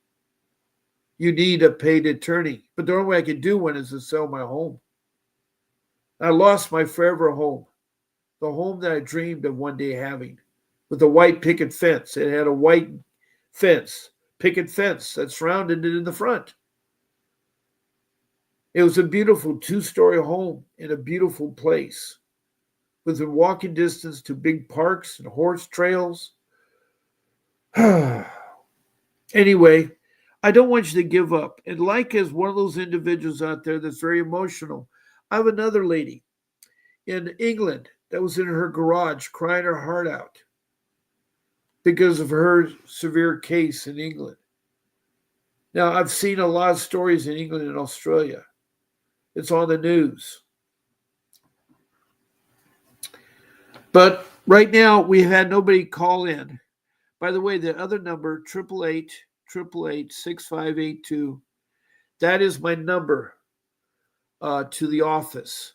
You need a paid attorney. But the only way I could do one is to sell my home. I lost my forever home, the home that I dreamed of one day having, with a white picket fence. It had a white fence, picket fence that surrounded it in the front. It was a beautiful 2-story home in a beautiful place, within walking distance to big parks and horse trails. Anyway, I don't want you to give up. And like as one of those individuals out there that's very emotional, I have another lady in England that was in her garage crying her heart out because of her severe case in England. Now, I've seen a lot of stories in England and Australia. It's on the news. But right now, we have had nobody call in. By the way, the other number, 888-888-6582, that is my number to the office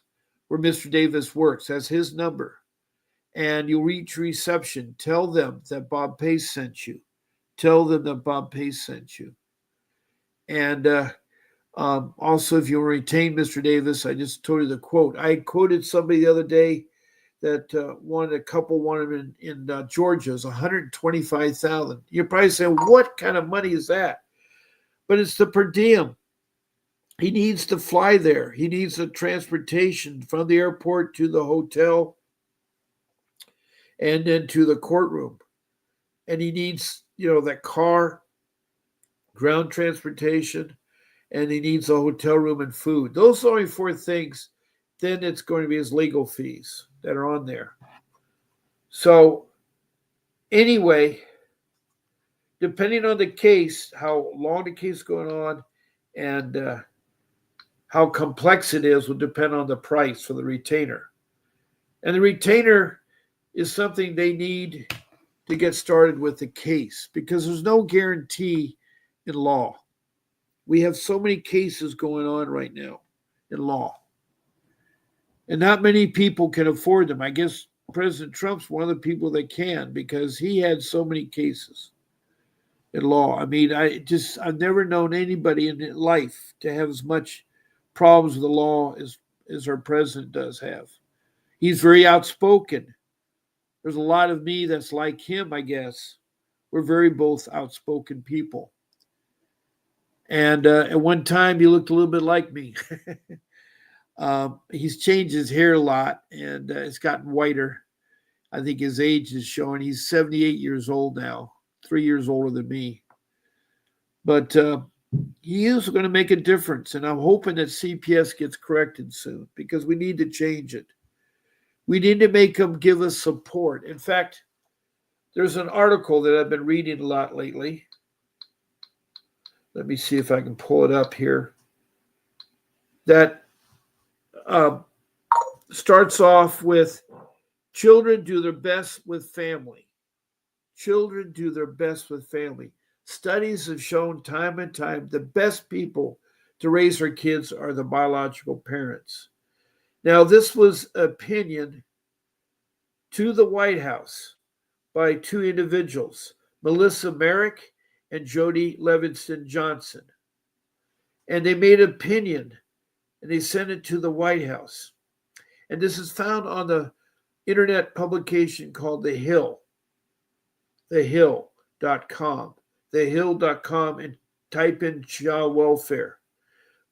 where Mr. Davis works. That's his number. And you'll reach reception. Tell them that Bob Pace sent you. Tell them that Bob Pace sent you. And also, if you retain Mr. Davis, I just told you the quote. I quoted somebody the other day that a couple wanted in Georgia is $125,000. You're probably saying, what kind of money is that? But it's the per diem. He needs to fly there. He needs the transportation from the airport to the hotel and then to the courtroom. And he needs, that car, ground transportation, and he needs a hotel room and food. Those are only four things. Then it's going to be his legal fees that are on there. So anyway, depending on the case, how long the case is going on, and how complex it is will depend on the price for the retainer. And the retainer is something they need to get started with the case because there's no guarantee in law. We have so many cases going on right now in law. And not many people can afford them. I guess President Trump's one of the people that can because he had so many cases in law. I mean, I've never known anybody in life to have as much problems with the law as our president does have. He's very outspoken. There's a lot of me that's like him, I guess. We're very both outspoken people. And at one time, he looked a little bit like me. He's changed his hair a lot, and it's gotten whiter. I think his age is showing. He's 78 years old now, 3 years older than me. But he is going to make a difference, and I'm hoping that CPS gets corrected soon because we need to change it. We need to make them give us support. In fact, there's an article that I've been reading a lot lately. Let me see if I can pull it up here. That starts off with children do their best with family. Children do their best with family. Studies have shown time and time the best people to raise their kids are the biological parents. Now, this was opinion to the White House by two individuals, Melissa Merrick and Jody Levingston Johnson. And they made opinion and they sent it to the White House. And this is found on the internet publication called The Hill, thehill.com, thehill.com, and type in child welfare.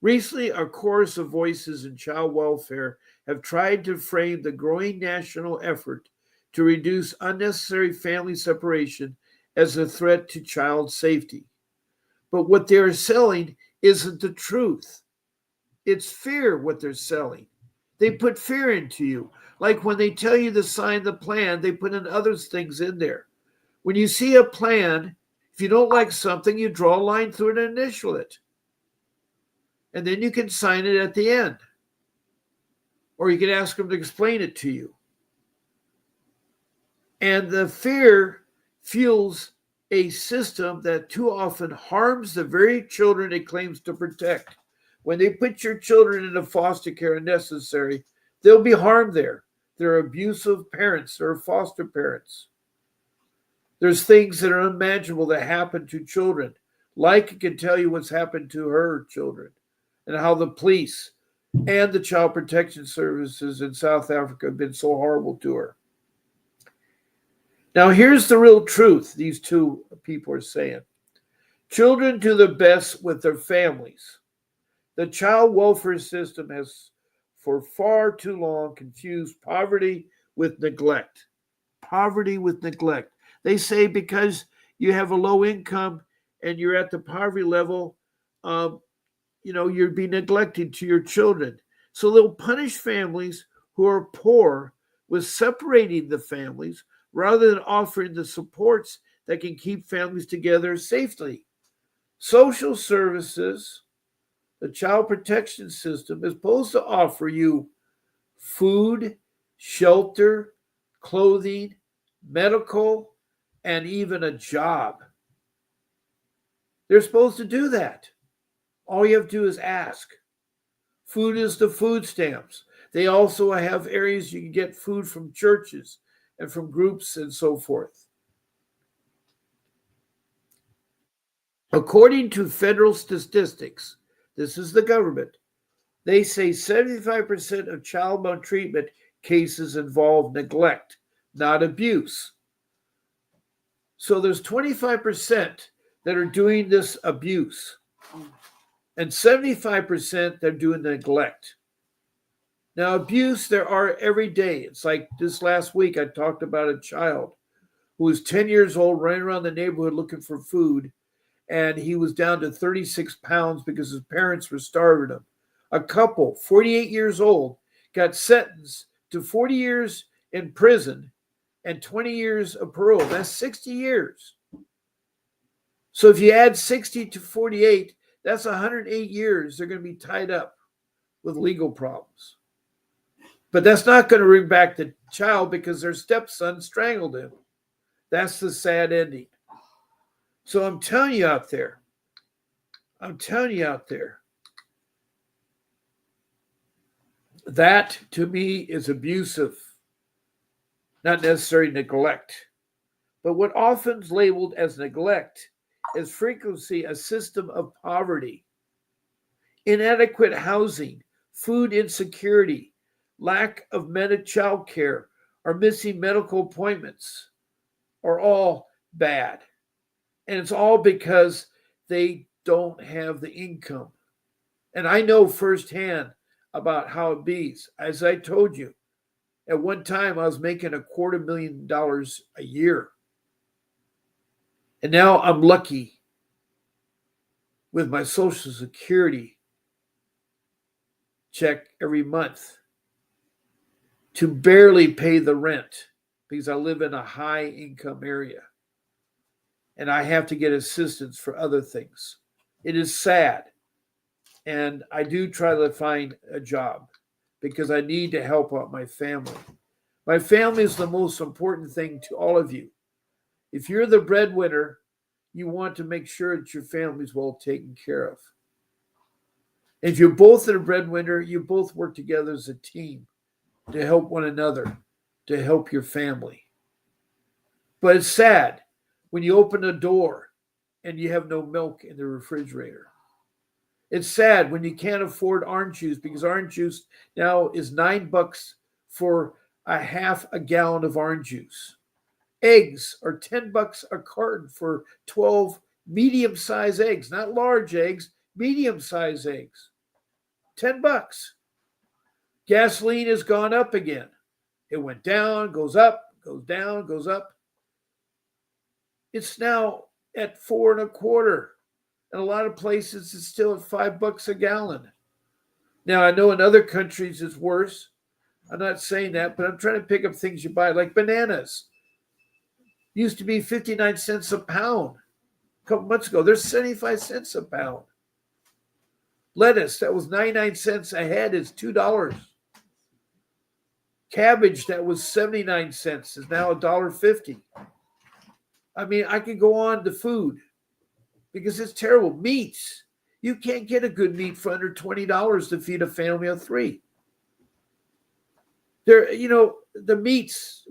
Recently, a chorus of voices in child welfare have tried to frame the growing national effort to reduce unnecessary family separation as a threat to child safety. But what they're selling isn't the truth. It's fear what they're selling. They put fear into you. Like when they tell you to sign the plan, they put in other things in there. When you see a plan, if you don't like something, you draw a line through it and initial it. And then you can sign it at the end. Or you can ask them to explain it to you. And the fear fuels a system that too often harms the very children it claims to protect. When they put your children into foster care unnecessary, they'll be harmed there. They're abusive parents. They're foster parents. There's things that are unimaginable that happen to children. Like it can tell you what's happened to her children and how the police and the child protection services in South Africa have been so horrible to her. Now, here's the real truth these two people are saying. Children do the best with their families. The child welfare system has for far too long confused poverty with neglect. Poverty with neglect. They say because you have a low income and you're at the poverty level, you're being neglected to your children. So they'll punish families who are poor with separating the families rather than offering the supports that can keep families together safely. Social services, the child protection system, is supposed to offer you food, shelter, clothing, medical, and even a job. They're supposed to do that. All you have to do is ask. Food is the food stamps. They also have areas you can get food from churches and from groups and so forth. According to federal statistics, this is the government, they say 75% of child maltreatment cases involve neglect, not abuse. So there's 25% that are doing this abuse, and 75% that are doing neglect. Now, abuse there are every day. It's like this last week I talked about a child who was 10 years old running around the neighborhood looking for food, and he was down to 36 pounds because his parents were starving him. A couple, 48 years old, got sentenced to 40 years in prison and 20 years of parole. That's 60 years. So if you add 60 to 48, that's 108 years they're going to be tied up with legal problems. But that's not going to bring back the child because their stepson strangled him. That's the sad ending. So I'm telling you out there, that to me is abusive, not necessarily neglect. But what often is labeled as neglect is frequently a system of poverty, inadequate housing, food insecurity, lack of child care, or missing medical appointments are all bad. And it's all because they don't have the income. And I know firsthand about how it be. As I told you, at one time I was making $250,000 a year. And now I'm lucky with my Social Security check every month to barely pay the rent because I live in a high income area and I have to get assistance for other things. It is sad. And I do try to find a job because I need to help out my family. My family is the most important thing to all of you. If you're the breadwinner, you want to make sure that your family is well taken care of. If you're both the breadwinner, you both work together as a team to help one another, to help your family. But it's sad when you open a door and you have no milk in the refrigerator. It's sad when you can't afford orange juice because orange juice now is $9 for a half a gallon of orange juice. Eggs are $10 a carton for 12 medium-sized eggs, not large eggs, medium-sized eggs. $10. Gasoline has gone up again. It went down, goes up, goes down, goes up. It's now at $4.25. In a lot of places, it's still at $5 a gallon. Now, I know in other countries it's worse. I'm not saying that, but I'm trying to pick up things you buy, like bananas. Used to be 59 cents a pound a couple months ago. They're 75 cents a pound. Lettuce, that was 99 cents a head, is $2. Cabbage, that was 79 cents, is now $1.50. I mean, I could go on to food because it's terrible. Meats. You can't get a good meat for under $20 to feed a family of 3. The meats,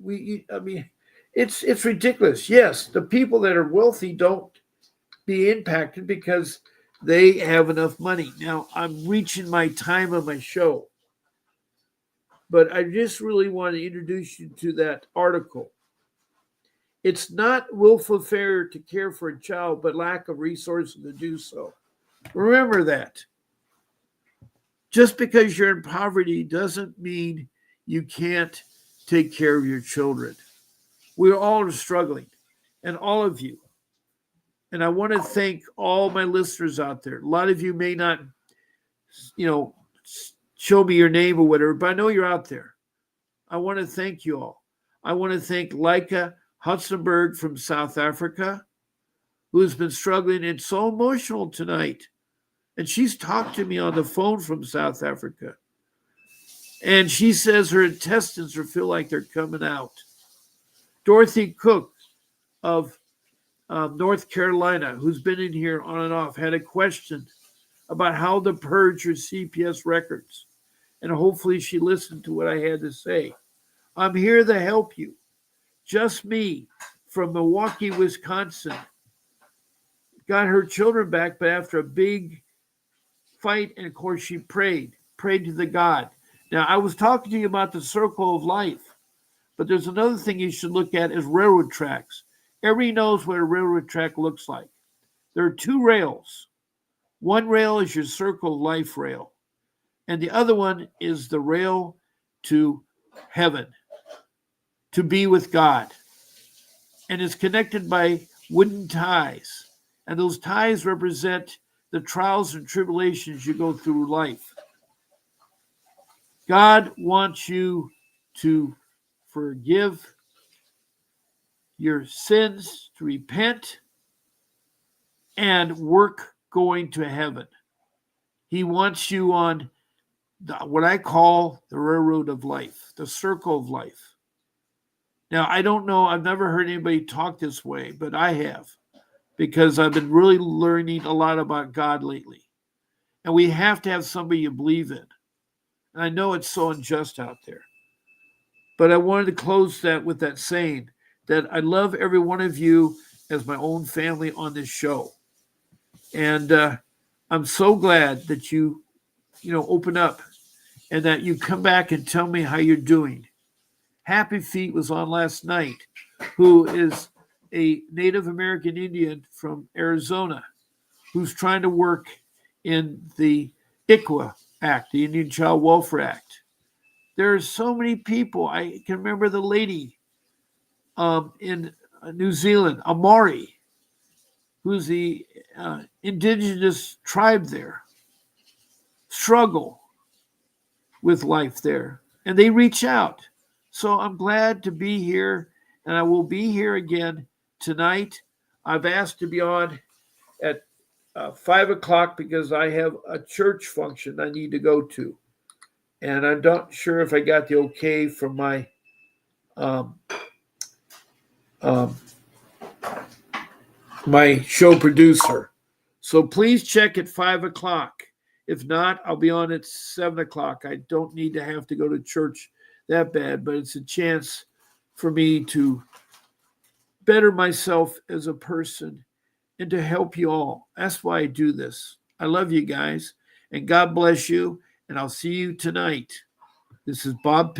it's ridiculous. Yes, the people that are wealthy don't be impacted because they have enough money. Now, I'm reaching my time on my show, but I just really want to introduce you to that article. It's not willful failure to care for a child, but lack of resources to do so. Remember that. Just because you're in poverty doesn't mean you can't take care of your children. We all are struggling, and all of you. And I want to thank all my listeners out there. A lot of you may not, show me your name or whatever, but I know you're out there. I want to thank you all. I want to thank Leica Hudsenberg from South Africa, who's been struggling and so emotional tonight. And she's talked to me on the phone from South Africa. And she says her intestines feel like they're coming out. Dorothy Cook of North Carolina, who's been in here on and off, had a question about how to purge her CPS records. And hopefully she listened to what I had to say. I'm here to help you. Just me from Milwaukee, Wisconsin, got her children back, but after a big fight, and of course she prayed to the God. Now, I was talking to you about the circle of life, but there's another thing you should look at is railroad tracks. Everybody knows what a railroad track looks like. There are two rails. One rail is your circle of life rail, and the other one is the rail to heaven, to be with God. And it's connected by wooden ties. And those ties represent the trials and tribulations you go through life. God wants you to forgive your sins, to repent, and work going to heaven. He wants you on what I call the railroad of life, the circle of life. Now, I don't know, I've never heard anybody talk this way, but I have, because I've been really learning a lot about God lately. And we have to have somebody you believe in. And I know it's so unjust out there. But I wanted to close that with that saying that I love every one of you as my own family on this show. And I'm so glad that you open up and that you come back and tell me how you're doing. Happy Feet was on last night, who is a Native American Indian from Arizona who's trying to work in the ICWA Act, the Indian Child Welfare Act. There are so many people. I can remember the lady in New Zealand, Amari, who's the indigenous tribe there, struggle with life there. And they reach out. So I'm glad to be here, and I will be here again tonight. I've asked to be on at 5 o'clock because I have a church function I need to go to. And I'm not sure if I got the okay from my my show producer. So please check at 5 o'clock. If not, I'll be on at 7 o'clock. I don't need to have to go to church that bad, but it's a chance for me to better myself as a person and to help you all. That's why I do this. I love you guys, and God bless you, and I'll see you tonight. This is Bob Payton.